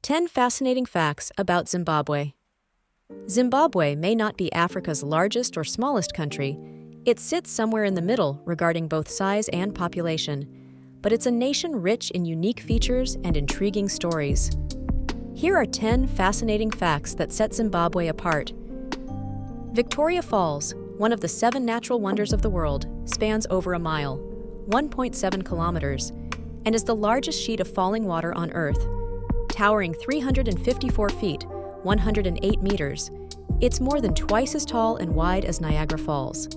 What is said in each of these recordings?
10 Fascinating Facts about Zimbabwe. Zimbabwe may not be Africa's largest or smallest country. It sits somewhere in the middle regarding both size and population, but it's a nation rich in unique features and intriguing stories. Here are 10 fascinating facts that set Zimbabwe apart. Victoria Falls, one of the 7 natural wonders of the world, spans over a mile, 1.7 kilometers, and is the largest sheet of falling water on Earth. Towering 354 feet, 108 meters, it's more than twice as tall and wide as Niagara Falls.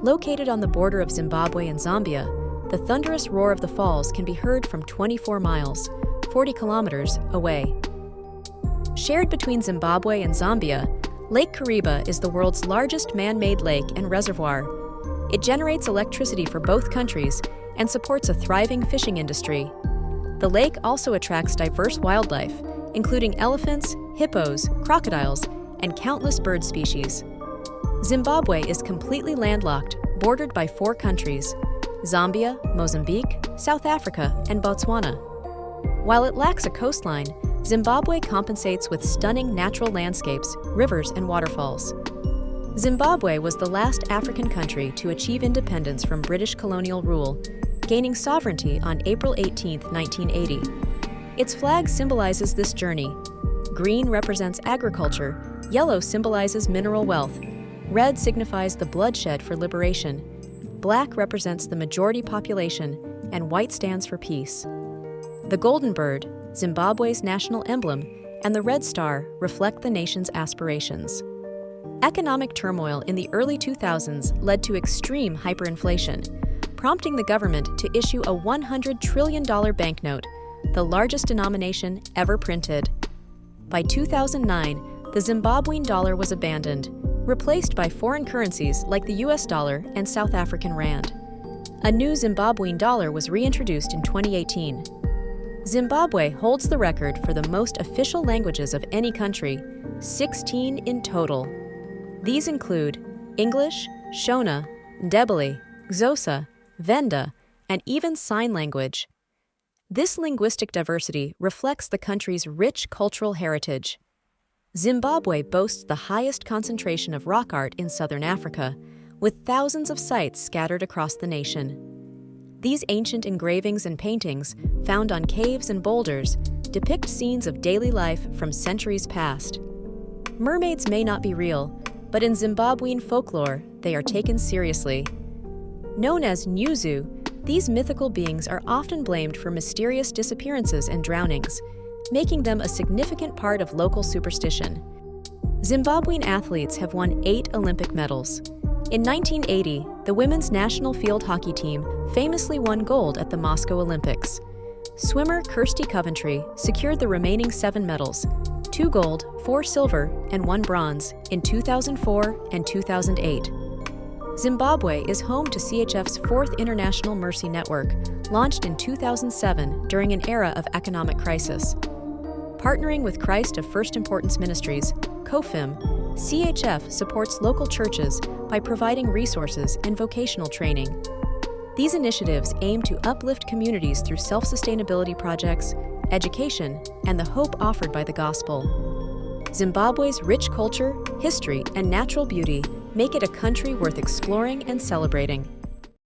Located on the border of Zimbabwe and Zambia, the thunderous roar of the falls can be heard from 24 miles, 40 kilometers, away. Shared between Zimbabwe and Zambia, Lake Kariba is the world's largest man-made lake and reservoir. It generates electricity for both countries and supports a thriving fishing industry. The lake also attracts diverse wildlife, including elephants, hippos, crocodiles, and countless bird species. Zimbabwe is completely landlocked, bordered by 4 countries: Zambia, Mozambique, South Africa, and Botswana. While it lacks a coastline, Zimbabwe compensates with stunning natural landscapes, rivers, and waterfalls. Zimbabwe was the last African country to achieve independence from British colonial rule, gaining sovereignty on April 18, 1980. Its flag symbolizes this journey. Green represents agriculture, yellow symbolizes mineral wealth, red signifies the bloodshed for liberation, black represents the majority population, and white stands for peace. The golden bird, Zimbabwe's national emblem, and the red star reflect the nation's aspirations. Economic turmoil in the early 2000s led to extreme hyperinflation, prompting the government to issue a $100 trillion banknote, the largest denomination ever printed. By 2009, the Zimbabwean dollar was abandoned, replaced by foreign currencies like the US dollar and South African rand. A new Zimbabwean dollar was reintroduced in 2018. Zimbabwe holds the record for the most official languages of any country, 16 in total. These include English, Shona, Ndebele, Xhosa, Venda, and even sign language. This linguistic diversity reflects the country's rich cultural heritage. Zimbabwe boasts the highest concentration of rock art in southern Africa, with thousands of sites scattered across the nation. These ancient engravings and paintings, found on caves and boulders, depict scenes of daily life from centuries past. Mermaids may not be real, but in Zimbabwean folklore, they are taken seriously. Known as Nyuzu, these mythical beings are often blamed for mysterious disappearances and drownings, making them a significant part of local superstition. Zimbabwean athletes have won 8 Olympic medals. In 1980, the women's national field hockey team famously won gold at the Moscow Olympics. Swimmer Kirsty Coventry secured the remaining 7 medals, 2 gold, 4 silver, and 1 bronze in 2004 and 2008. Zimbabwe is home to CHF's 4th International Mercy Network, launched in 2007 during an era of economic crisis. Partnering with Christ of First Importance Ministries, COFIM, CHF supports local churches by providing resources and vocational training. These initiatives aim to uplift communities through self-sustainability projects, education, and the hope offered by the gospel. Zimbabwe's rich culture, history, and natural beauty make it a country worth exploring and celebrating.